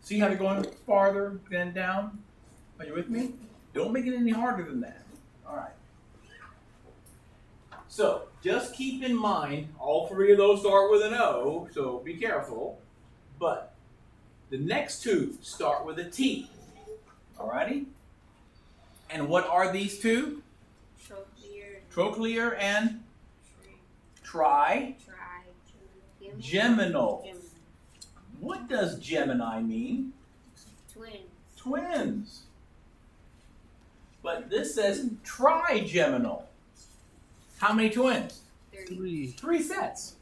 See how they're going farther than down? Are you with me? Don't make it any harder than that. All right. So just keep in mind, all three of those start with an O, so be careful. But the next two start with a T. All righty? And what are these two? Trochlear and trigeminal. What does Gemini mean? Twins. But this says trigeminal. How many twins? 3. 3 sets.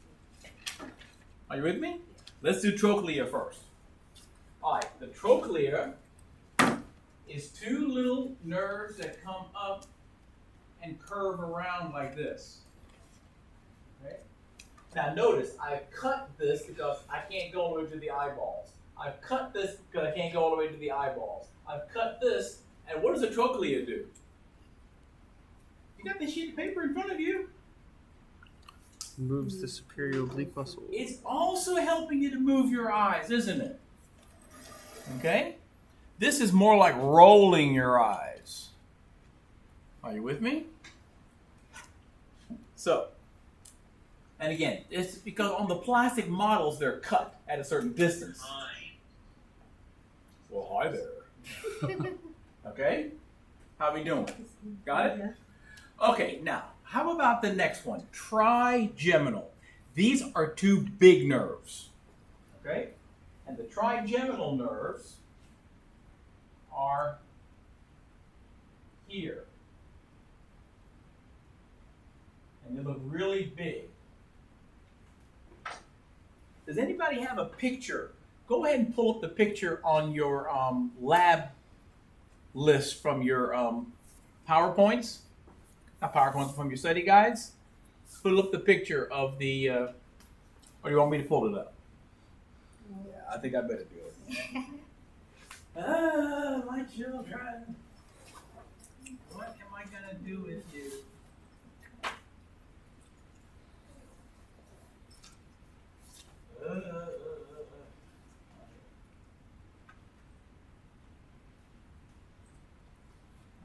Are you with me? Let's do trochlear first. All right, the trochlear is 2 little nerves that come up and curve around like this. Okay? Now notice, I've cut this because I can't go all the way to the eyeballs. I've cut this because I can't go all the way to the eyeballs. I've cut this, and what does a trochlea do? You got this sheet of paper in front of you. Moves the superior oblique muscle. It's also helping you to move your eyes, isn't it? Okay? This is more like rolling your eyes. Are you with me? So, and again, it's because on the plastic models, they're cut at a certain distance. Well, hi there. Okay? How we doing? Got it? Okay, now, how about the next one? Trigeminal. These are 2 big nerves. Okay? And the trigeminal nerves are here. And they look really big. Does anybody have a picture? Go ahead and pull up the picture on your lab list from your PowerPoints. Not PowerPoints, from your study guides. Pull up the picture of the, or do you want me to pull it up? Yeah, I think I better do it. My children. What am I going to do with you?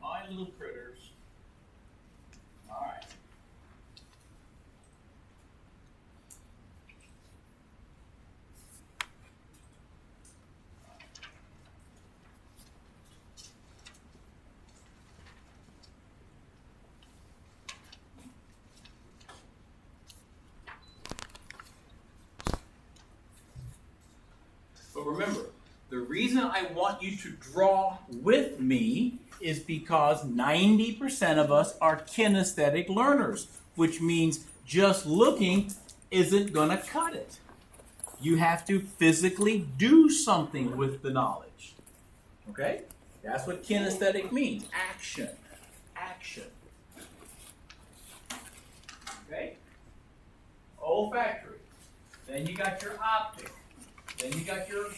My little critters. All right. But remember, the reason I want you to draw with me is because 90% of us are kinesthetic learners, which means just looking isn't going to cut it. You have to physically do something with the knowledge. Okay? That's what kinesthetic means. Action. Action. Okay? Olfactory. Then you got your optic. Then you got your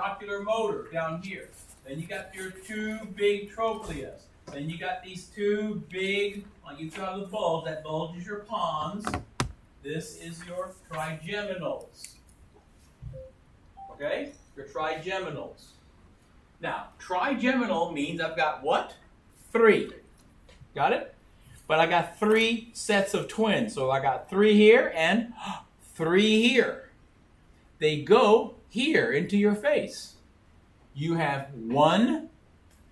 ocular motor down here. Then you got your 2 big trochleas. Then you got these 2 big, on each side of the bulge, that bulge is your pons. This is your trigeminals. Okay? Your trigeminals. Now, trigeminal means I've got what? 3. Got it? But I got 3 sets of twins. So I got 3 here and 3 here. They go here into your face. You have 1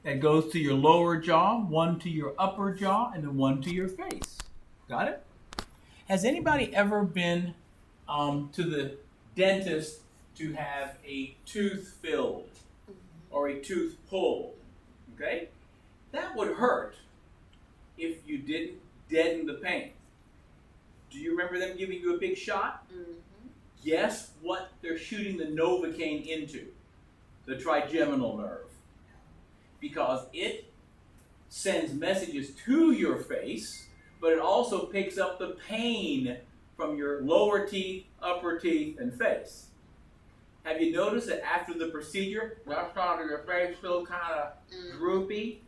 that goes to your lower jaw, 1 to your upper jaw, and then 1 to your face. Got it? Has anybody ever been to the dentist to have a tooth filled or a tooth pulled? Okay? That would hurt if you didn't deaden the pain. Do you remember them giving you a big shot? Mm-hmm. Guess what they're shooting the Novocaine into? The trigeminal nerve. Because it sends messages to your face, but it also picks up the pain from your lower teeth, upper teeth, and face. Have you noticed that after the procedure, left side of your face still kind of droopy?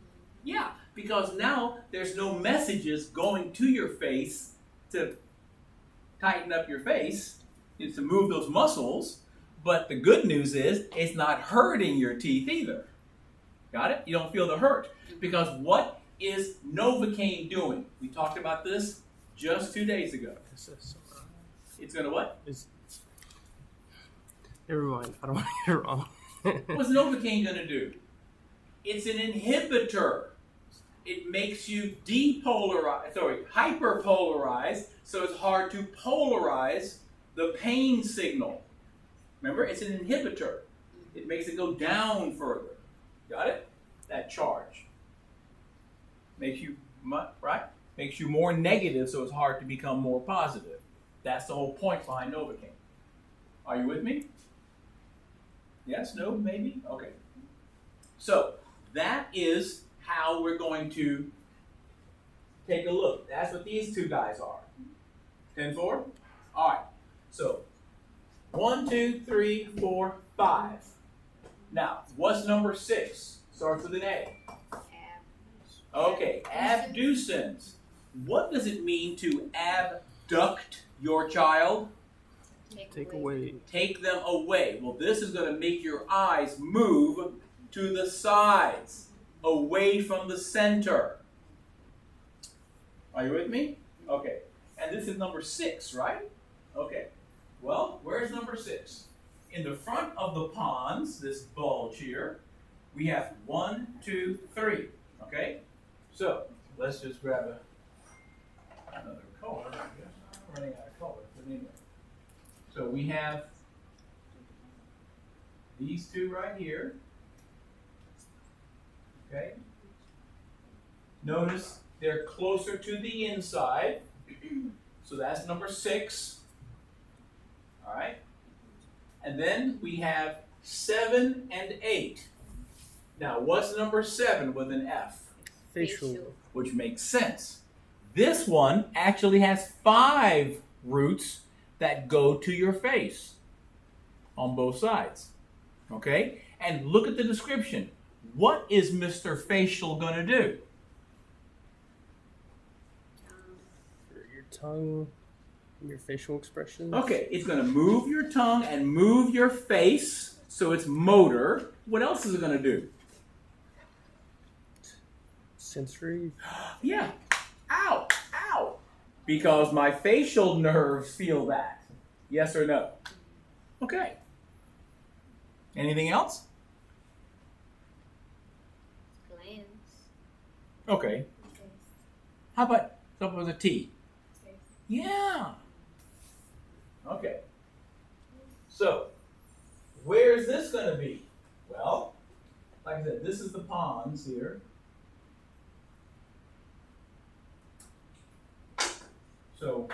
Yeah, because now there's no messages going to your face to tighten up your face, is to move those muscles, But the good news is it's not hurting your teeth either. Got it? You don't feel the hurt. Because what is Novocaine doing? We talked about this just 2 days ago. It's going to what? Never mind. I don't want to get it wrong. What's Novocaine going to do? It's an inhibitor. It makes you hyperpolarize, so it's hard to polarize the pain signal. Remember, it's an inhibitor. It makes it go down further. Got it? That charge. Makes you, right? Makes you more negative, so it's hard to become more positive. That's the whole point behind Novocaine. Are you with me? Yes? No? Maybe? Okay. So, that is how we're going to take a look. That's what these two guys are. 10-4? All right. So, 1, 2, 3, 4, 5. Now, what's number 6? Starts with an A. Okay, abducens. What does it mean to abduct your child? Take away. Take them away. Well, this is going to make your eyes move to the sides, away from the center. Are you with me? Okay. And this is number 6, right? Okay. Well, where's number 6? In the front of the pons, this bulge here, we have 1, 2, 3. Okay? So, let's just grab another color. I guess I'm running out of color, but anyway. So we have these two right here. Okay? Notice they're closer to the inside. So that's number 6. All right? And then we have 7 and 8. Now, what's number 7 with an F? Facial. Which makes sense. This one actually has 5 roots that go to your face on both sides. Okay? And look at the description. What is Mr. Facial going to do? Your tongue, your facial expressions. Okay, it's going to move your tongue and move your face, so it's motor. What else is it going to do? Sensory. Yeah. Ow, ow. Because my facial nerves feel that. Yes or no? Okay. Anything else? Glands. Okay. How about something with a T? Yeah. Okay. So, where's this going to be? Well, like I said, this is the pons here. So,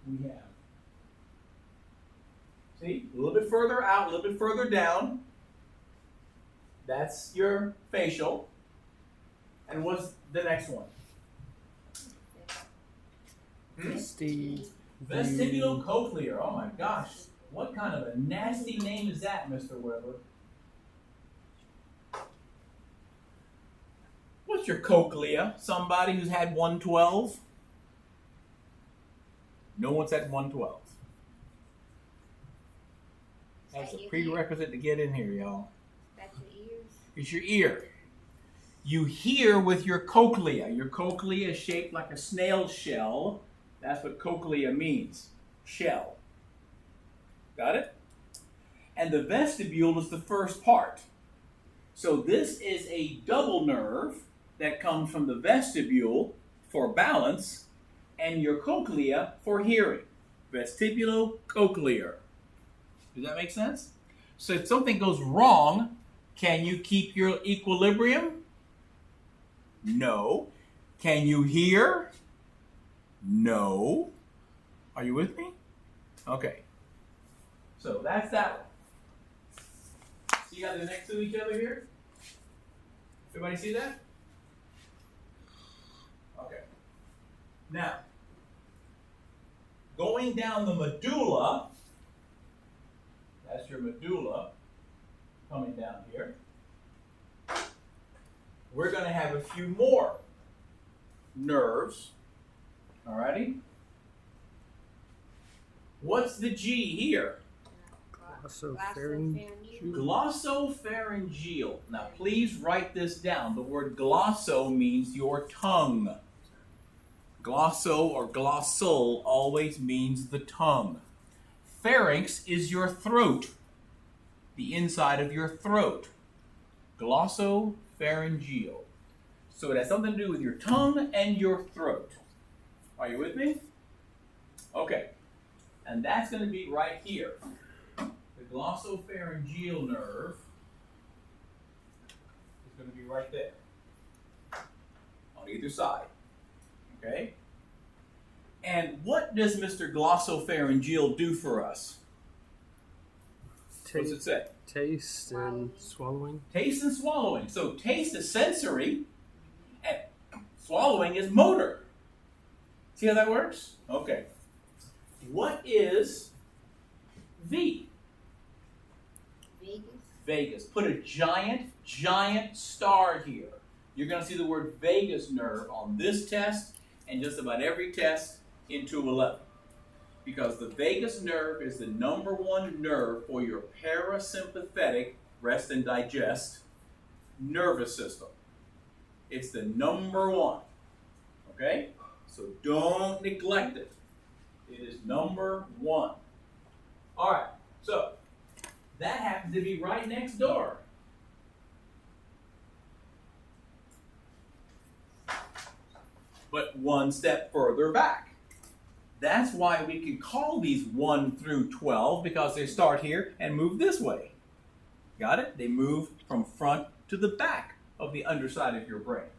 we have, see, a little bit further out, a little bit further down. That's your facial. And what's the next one? Vestibulocochlear. Oh my gosh. What kind of a nasty name is that, Mr. Weber? What's your cochlea? Somebody who's had 112? No one's at 112. That's a prerequisite to get in here, y'all. That's your ears. It's your ear. You hear with your cochlea. Your cochlea is shaped like a snail shell. That's what cochlea means. Shell. Got it? And the vestibule is the first part. So this is a double nerve that comes from the vestibule for balance and your cochlea for hearing. Vestibulocochlear. Does that make sense? So if something goes wrong, can you keep your equilibrium? No. Can you hear? No. Are you with me? Okay. So that's that one. See how they're next to each other here? Everybody see that? Okay. Now, going down the medulla, that's your medulla coming down here. We're going to have a few more nerves. Alrighty? What's the G here? Glossopharyngeal. Glossopharyngeal. Now, please write this down. The word glosso means your tongue. Glosso or glossal always means the tongue. Pharynx is your throat, the inside of your throat. Glossopharyngeal. So it has something to do with your tongue and your throat. Are you with me? Okay. And that's going to be right here. The glossopharyngeal nerve is going to be right there on either side. Okay? And what does Mr. Glossopharyngeal do for us? What does it say? Taste and swallowing. Taste and swallowing. So taste is sensory, and swallowing is motor. See how that works? Okay. What is V? Vegas. Vagus. Put a giant star here. You're going to see the word vagus nerve on this test and just about every test in 211. Because the vagus nerve is the number one nerve for your parasympathetic, rest and digest, nervous system. It's the number one. Okay? So don't neglect it. It is number one. All right, so that happens to be right next door. But one step further back. That's why we can call these 1 through 12, because they start here and move this way. Got it? They move from front to the back of the underside of your brain.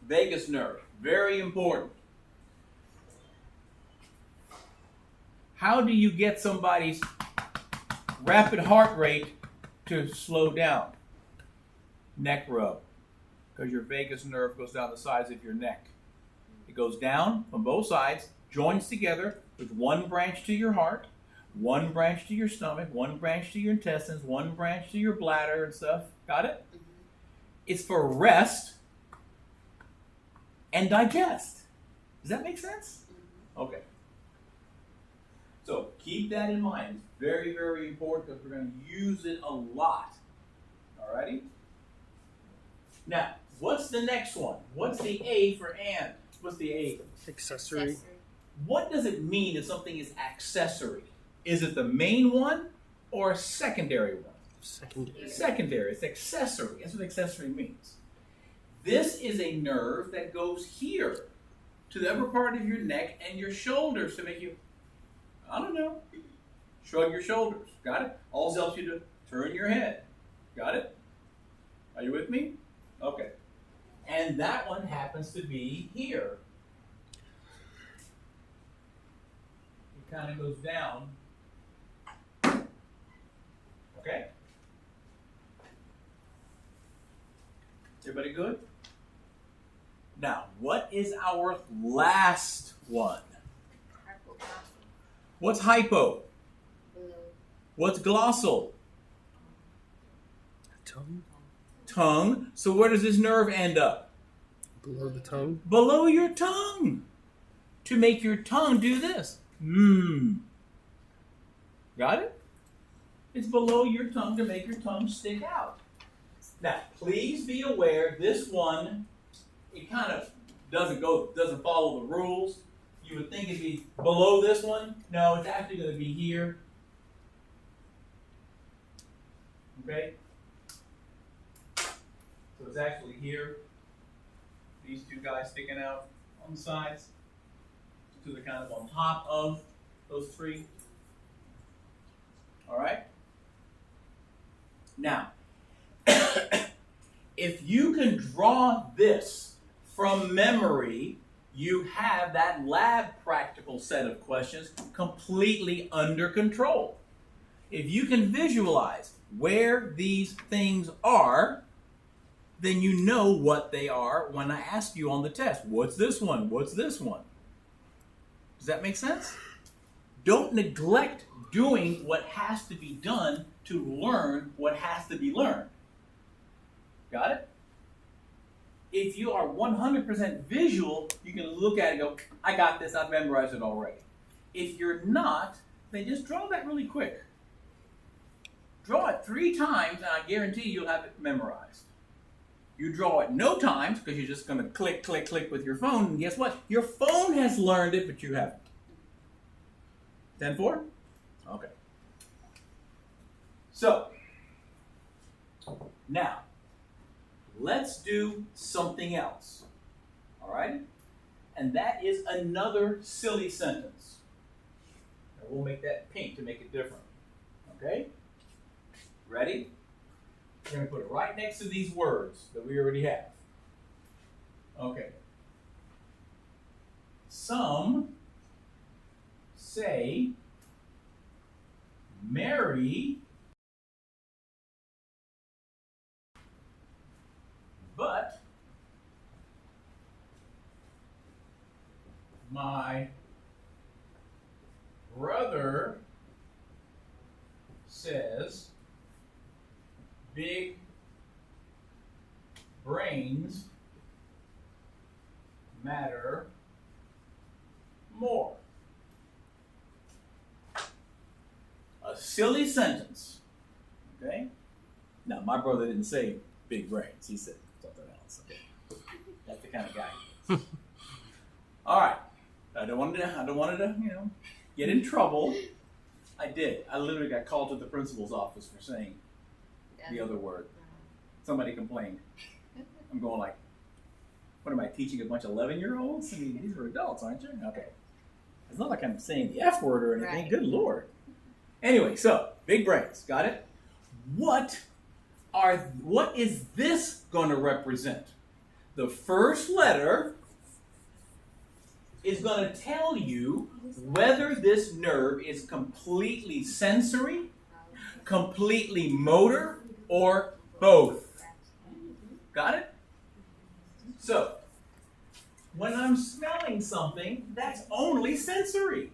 Vagus nerve, very important. How do you get somebody's rapid heart rate to slow down? Neck rub, because your vagus nerve goes down the sides of your neck. It goes down from both sides, joins together with one branch to your heart, one branch to your stomach, one branch to your intestines, one branch to your bladder and stuff. Got it? It's for rest and digest. Does that make sense? Okay. So keep that in mind. It's very, very important because we're going to use it a lot. Alrighty? Now, what's the next one? What's the A for and? What's the A? Accessory. What does it mean if something is accessory? Is it the main one or a secondary one? Secondary. Secondary. It's accessory. That's what accessory means. This is a nerve that goes here to the upper part of your neck and your shoulders to make you, I don't know, shrug your shoulders. Got it? Also helps you to turn your head. Got it? Are you with me? Okay. And that one happens to be here. It kind of goes down. Okay? Everybody good? Now, what is our last one? What's hypo? Blue. What's glossal? Tongue. Tongue. So where does this nerve end up? Below the tongue. Below your tongue. To make your tongue do this. Got it? It's below your tongue to make your tongue stick out. Now, please be aware this one, it kind of doesn't follow the rules. You would think it'd be below this one. No, it's actually going to be here. Okay? So it's actually here. These two guys sticking out on the sides. So they're kind of on top of those three. All right? Now, if you can draw this from memory, you have that lab practical set of questions completely under control. If you can visualize where these things are, then you know what they are when I ask you on the test. What's this one? What's this one? Does that make sense? Don't neglect doing what has to be done to learn what has to be learned. Got it? If you are 100% visual, you can look at it and go, I got this, I've memorized it already. If you're not, then just draw that really quick. Draw it 3 times, and I guarantee you'll have it memorized. You draw it no times because you're just going to click, click, click with your phone, and guess what? Your phone has learned it, but you haven't. 10-4? Okay. So, now, let's do something else. All right? And that is another silly sentence. And we'll make that pink to make it different. Okay? Ready? We're going to put it right next to these words that we already have. Okay. Some say Mary, but my brother says big brains matter more. A silly sentence. Okay? Now, my brother didn't say big brains. He said something else. Okay? That's the kind of guy he is. All right. I don't want to, get in trouble. I did. I literally got called to the principal's office for saying the other word. Somebody complained. I'm going like, what am I teaching a bunch of 11-year-olds? I mean, these are adults, aren't you? Okay. It's not like I'm saying the F word or anything. Right. Good Lord. Anyway, so big brains. Got it? What is this going to represent? The first letter is going to tell you whether this nerve is completely sensory, completely motor, or both. Got it? So, when I'm smelling something, that's only sensory.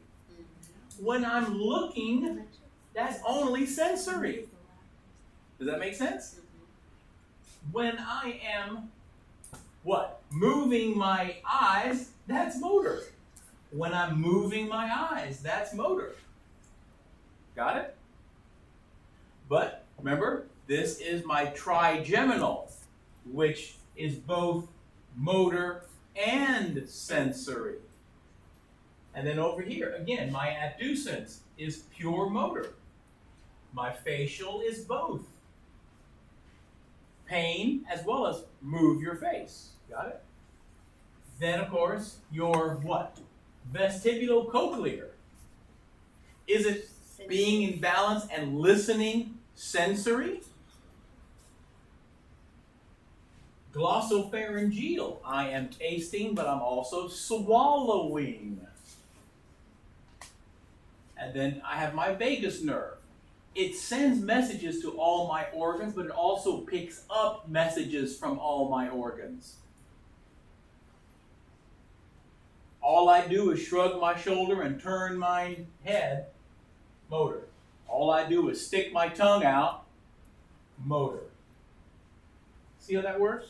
When I'm looking, that's only sensory. Does that make sense? When I am, moving my eyes, that's motor. When I'm moving my eyes, that's motor. Got it? But remember, this is my trigeminal, which is both motor and sensory. And then over here, again, my adducens is pure motor. My facial is both. Pain as well as move your face. Got it? Then, of course, your vestibulocochlear. Is it being in balance and listening sensory? Glossopharyngeal. I am tasting, but I'm also swallowing. And then I have my vagus nerve. It sends messages to all my organs, but it also picks up messages from all my organs. All I do is shrug my shoulder and turn my head, motor. All I do is stick my tongue out, motor. See how that works?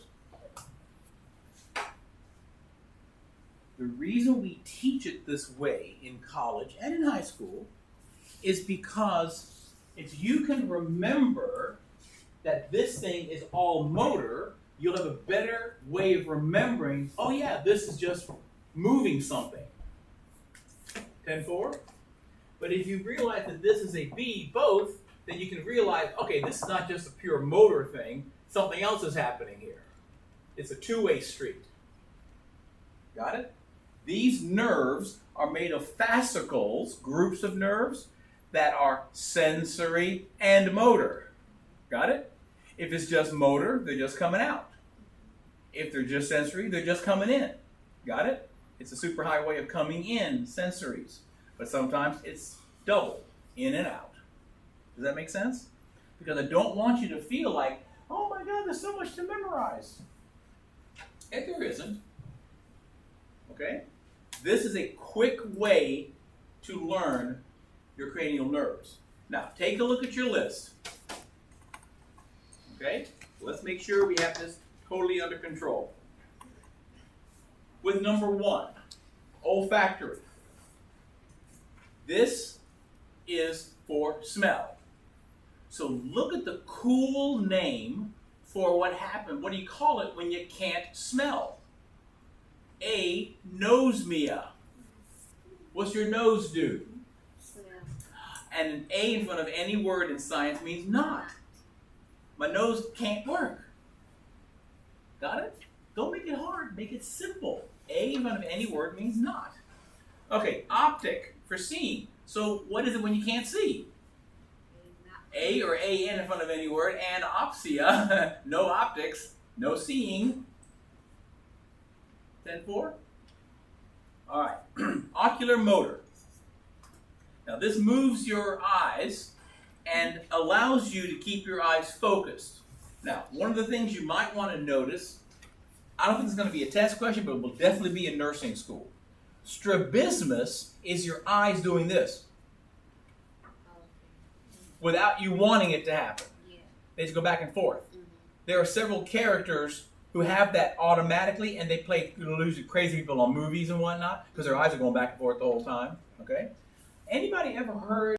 The reason we teach it this way in college and in high school is because if you can remember that this thing is all motor, you'll have a better way of remembering, oh yeah, this is just moving something. 10-4? But if you realize that this is a B, both, then you can realize, okay, this is not just a pure motor thing, something else is happening here. It's a two-way street. Got it? These nerves are made of fascicles, groups of nerves, that are sensory and motor. Got it? If it's just motor, they're just coming out. If they're just sensory, they're just coming in. Got it? It's a super high way of coming in, sensories. But sometimes it's double, in and out. Does that make sense? Because I don't want you to feel like, oh my God, there's so much to memorize. If there isn't, okay? This is a quick way to learn your cranial nerves. Now, take a look at your list. Okay? Let's make sure we have this totally under control. With number 1, olfactory. This is for smell. So look at the cool name for what happened. What do you call it when you can't smell? Anosmia. What's your nose do? Smell. And an A in front of any word in science means not. My nose can't work. Got it? Don't make it hard. Make it simple. A in front of any word means not. Okay, optic for seeing. So what is it when you can't see? A or AN in front of any word, and opsia, no optics, no seeing. 10-4? All right, ocular motor. Now this moves your eyes and allows you to keep your eyes focused. Now, one of the things you might want to notice, I don't think it's going to be a test question, but it will definitely be in nursing school. Strabismus is your eyes doing this without you wanting it to happen. Yeah. They just go back and forth. Mm-hmm. There are several characters who have that automatically, and they play crazy people on movies and whatnot because their eyes are going back and forth the whole time. Okay? Anybody ever heard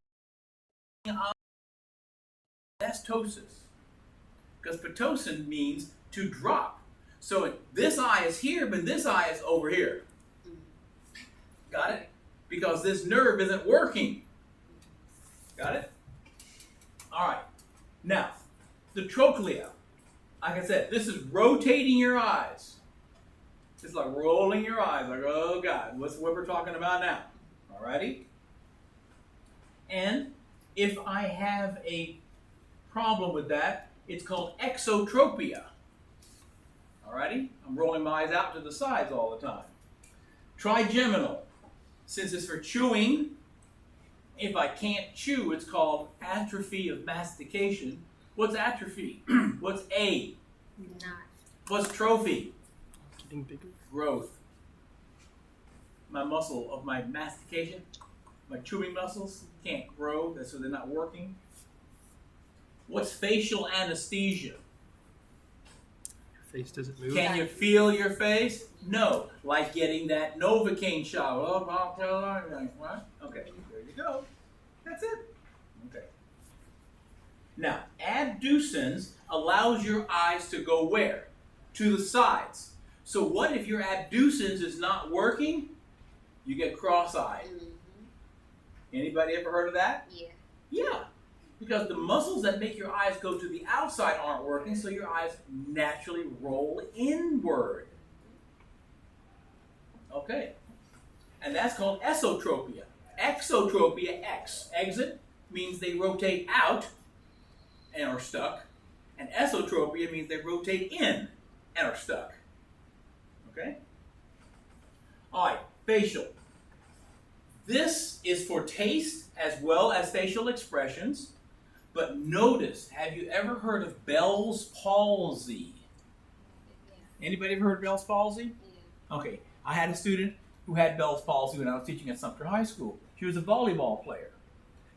of ptosis? Because ptosis means to drop. So this eye is here, but this eye is over here. Got it? Because this nerve isn't working. Got it? All right. Now, the trochlea. Like I said, this is rotating your eyes. It's like rolling your eyes. Like, oh God, what's what we're talking about now? All righty? And if I have a problem with that, it's called exotropia. All righty? I'm rolling my eyes out to the sides all the time. Trigeminal. Since it's for chewing, if I can't chew, it's called atrophy of mastication. What's atrophy? What's A? Not. What's trophy? Getting bigger. Growth. My muscle of my mastication, my chewing muscles can't grow, so they're not working. What's facial anesthesia? Your face doesn't move. Can you feel your face? No. Like getting that Novocaine shot. What? Okay, there you go. That's it. Okay. Now, abducens allows your eyes to go where? To the sides. So what if your abducens is not working? You get cross-eyed. Mm-hmm. Anybody ever heard of that? Yeah. Yeah. Because the muscles that make your eyes go to the outside aren't working, so your eyes naturally roll inward. Okay. And that's called esotropia. Exotropia, exit, means they rotate out and are stuck. And esotropia means they rotate in and are stuck. Okay? All right, facial. This is for taste as well as facial expressions. But notice, have you ever heard of Bell's palsy? Yeah. Anybody ever heard of Bell's palsy? Yeah. Okay, I had a student who had Bell's palsy when I was teaching at Sumter High School. She was a volleyball player.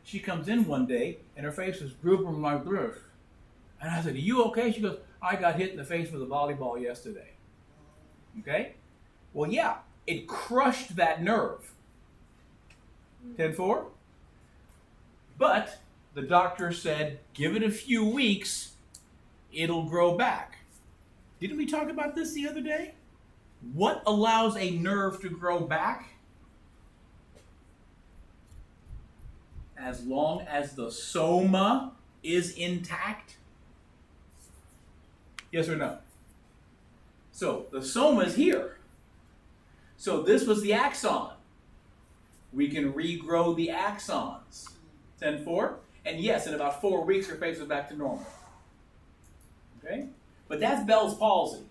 She comes in one day and her face is drooping like this. And I said, "Are you okay?" She goes, "I got hit in the face with a volleyball yesterday." Okay? Well, yeah, it crushed that nerve. 10-4. But the doctor said, give it a few weeks, it'll grow back. Didn't we talk about this the other day? What allows a nerve to grow back? As long as the soma is intact. Yes or no? So the soma is here. So this was the axon. We can regrow the axons. 10-4. And yes, in about 4 weeks, her face was back to normal. Okay? But that's Bell's palsy.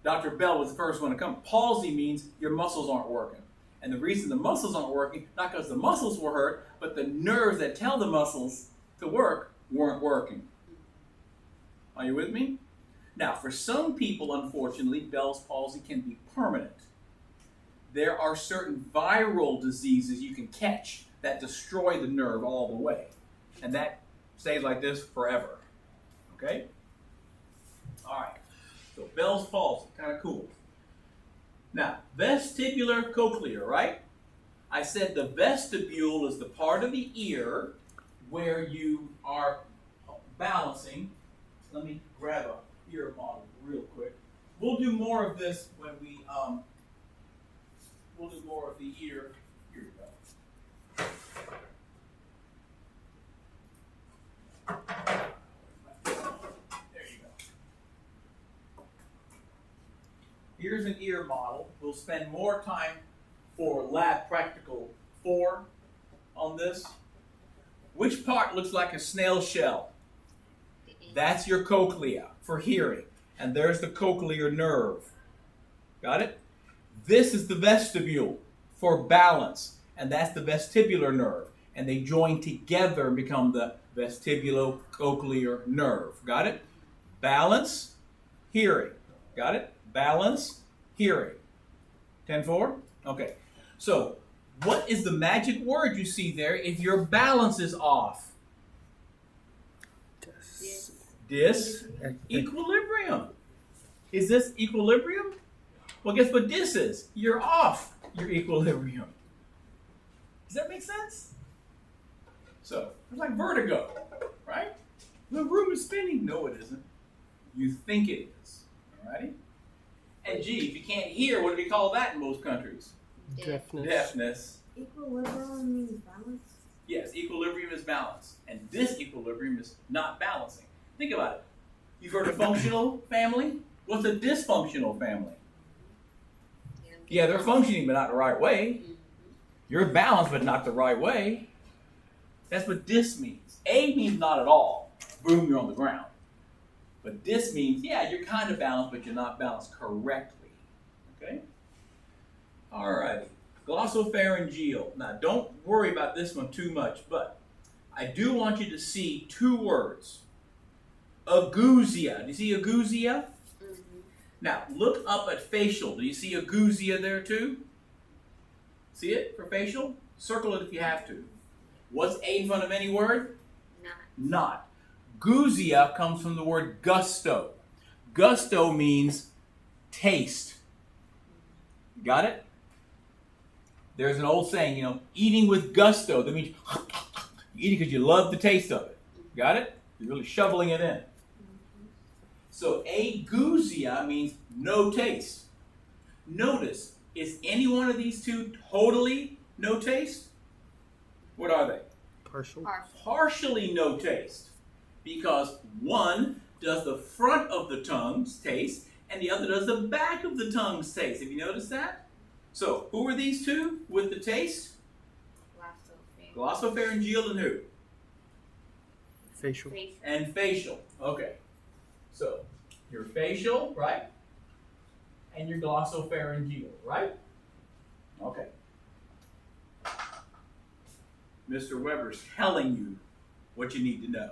Dr. Bell was the first one to come. Palsy means your muscles aren't working. And the reason the muscles aren't working, not because the muscles were hurt, but the nerves that tell the muscles to work weren't working. Are you with me? Now, for some people, unfortunately, Bell's palsy can be permanent. There are certain viral diseases you can catch that destroy the nerve all the way. And that stays like this forever. Okay? All right. So Bell's palsy, kind of cool. Now, vestibular cochlea, right? I said the vestibule is the part of the ear where you are balancing. Let me grab a ear model real quick. We'll do more of this when we'll do more of the ear. Here we go. There you go. Here's an ear model. We'll spend more time for lab practical 4 on this. Which part looks like a snail shell? That's your cochlea for hearing. And there's the cochlear nerve. Got it? This is the vestibule for balance. And that's the vestibular nerve. And they join together and become the vestibulocochlear nerve. Got it? Balance, hearing. Got it? Balance, hearing. 10-4? Okay. So, what is the magic word you see there if your balance is off? Equilibrium. Is this equilibrium? Well, guess what this is? You're off your equilibrium. Does that make sense? So, it's like vertigo, right? The room is spinning. No, it isn't. You think it is. Alrighty? And gee, if you can't hear, what do we call that in most countries? Deafness. Deafness. Equilibrium means balance? Yes, equilibrium is balance. And this equilibrium is not balancing. Think about it. You've heard of functional family? What's a dysfunctional family? Yeah, they're functioning, but not the right way. You're balanced, but not the right way. That's what dis means. A means not at all. Boom, you're on the ground. But dis means, yeah, you're kind of balanced, but you're not balanced correctly. Okay? All righty. Glossopharyngeal. Now, don't worry about this one too much, but I do want you to see 2 words. Agousia. Do you see agousia? Now, look up at facial. Do you see agousia there too? See it for facial? Circle it if you have to. What's A in front of any word? Not. Gousia comes from the word gusto. Gusto means taste. Got it? There's an old saying, eating with gusto. That means eating because you love the taste of it. Got it? You're really shoveling it in. So agousia means no taste. Notice, is any one of these 2 totally no taste? What are they? Partial. Partially no taste. Because one does the front of the tongue's taste and the other does the back of the tongue's taste. Have you noticed that? So, who are these 2 with the taste? Glossopharyngeal and who? Facial. And facial. Okay. So, your facial, right? And your glossopharyngeal, right? Okay. Mr. Weber's telling you what you need to know.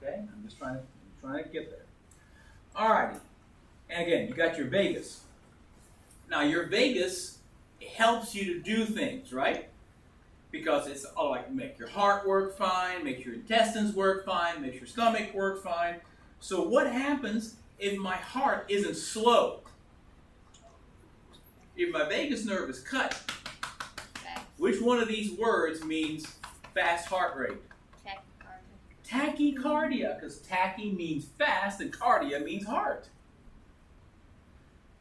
Okay? I'm just trying to get there. All righty. And again, you got your vagus. Now, your vagus helps you to do things, right? Because it's like make your heart work fine, make your intestines work fine, make your stomach work fine. So what happens if my heart isn't slow? If my vagus nerve is cut, which one of these words means fast heart rate? Tachycardia, because tachy means fast and cardia means heart.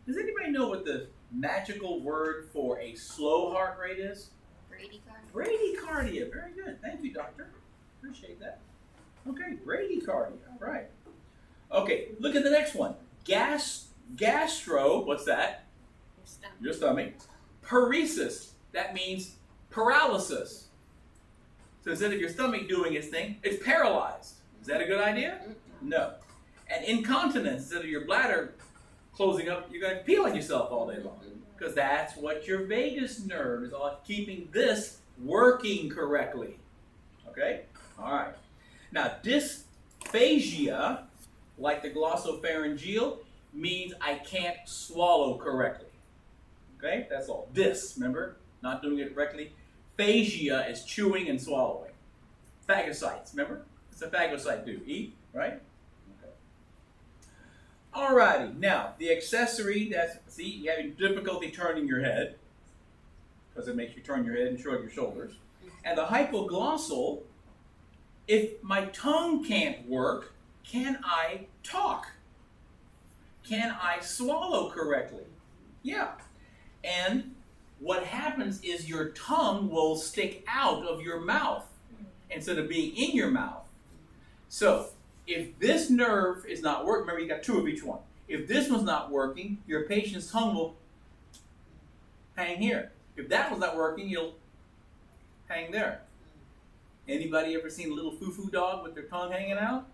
Does anybody know what the magical word for a slow heart rate is? Bradycardia. Very good. Thank you, doctor. Appreciate that. Okay, bradycardia. All right. Okay, look at the next one. Gastro, what's that? Your stomach. Paresis, that means paralysis. So instead of your stomach doing its thing, it's paralyzed. Is that a good idea? No. And incontinence, instead of your bladder closing up, you're going to pee on yourself all day long. Because that's what your vagus nerve is all keeping this working correctly. Okay? All right. Now, dysphagia, like the glossopharyngeal, means I can't swallow correctly. Okay? That's all. Remember? Not doing it correctly. Phagia is chewing and swallowing. Phagocytes, remember? It's a phagocyte do. Eat, right? Okay. Alrighty. Now, the accessory, you're having difficulty turning your head. because it makes you turn your head and shrug your shoulders. And the hypoglossal, if my tongue can't work, can I talk? Can I swallow correctly? Yeah. And what happens is your tongue will stick out of your mouth instead of being in your mouth. So, if this nerve is not working, remember you got two of each one. If this one's not working, your patient's tongue will hang here. If that one's not working, you'll hang there. Anybody ever seen a little foo-foo dog with their tongue hanging out?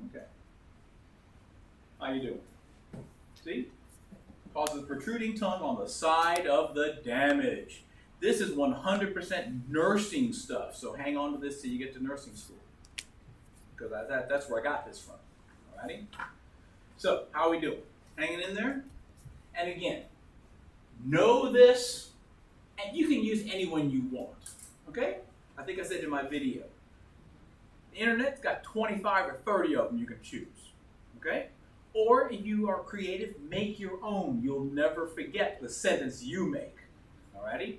Okay. How you doing? See? Causes protruding tongue on the side of the damage. This is 100% nursing stuff, so hang on to this till you get to nursing school. Because that's where I got this from. Alrighty? So, how are we doing? Hanging in there? And again, know this, and you can use anyone you want. Okay? I think I said in my video. The internet's got 25 or 30 of them you can choose. Okay? Or if you are creative, make your own. You'll never forget the sentence you make. Alrighty?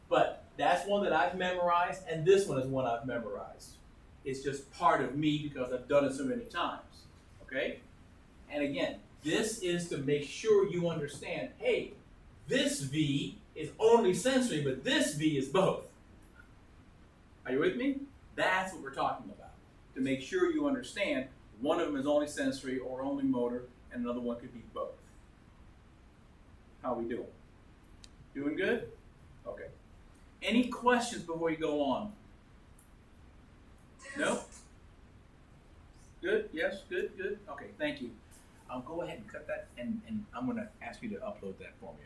But that's one that I've memorized, and this one is one I've memorized. It's just part of me because I've done it so many times. Okay? And again, this is to make sure you understand, hey, this V is only sensory, but this V is both. Are you with me? That's what we're talking about. To make sure you understand, one of them is only sensory or only motor, and another one could be both. How are we doing? Doing good? Okay. Any questions before you go on? No? Good? Yes? Good? Good? Okay, thank you. I'll go ahead and cut that, and I'm going to ask you to upload that for me,